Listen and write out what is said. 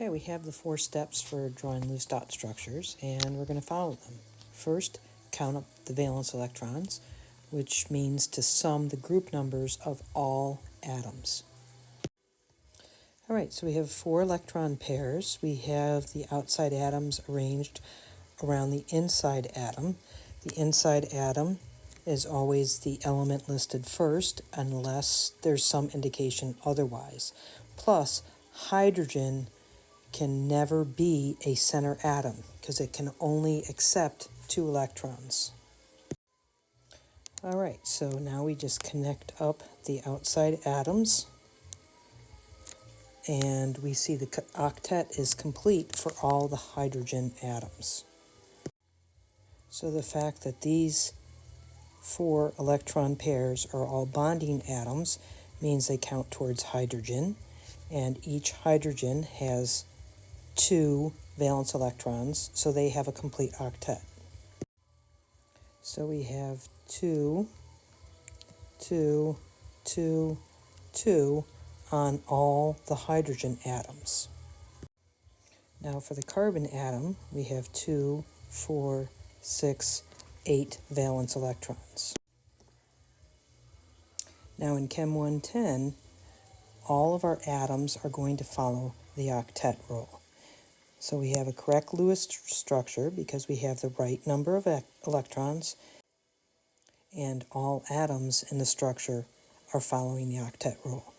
Okay, we have the 4 steps for drawing loose dot structures, and we're going to follow them. First, count up the valence electrons, which means to sum the group numbers of all atoms. All right, so we have 4 electron pairs. We have the outside atoms arranged around the inside atom. The inside atom is always the element listed first, unless there's some indication otherwise. Plus, hydrogen can never be a center atom because it can only accept 2 electrons. All right, so now we just connect up the outside atoms, and we see the octet is complete for all the hydrogen atoms. So the fact that these 4 electron pairs are all bonding atoms means they count towards hydrogen, and each hydrogen has 2 valence electrons, so they have a complete octet. So we have 2, 2, 2, 2 on all the hydrogen atoms. Now for the carbon atom, we have 2, 4, 6, 8 valence electrons. Now in Chem 110, all of our atoms are going to follow the octet rule. So we have a correct Lewis structure because we have the right number of electrons, and all atoms in the structure are following the octet rule.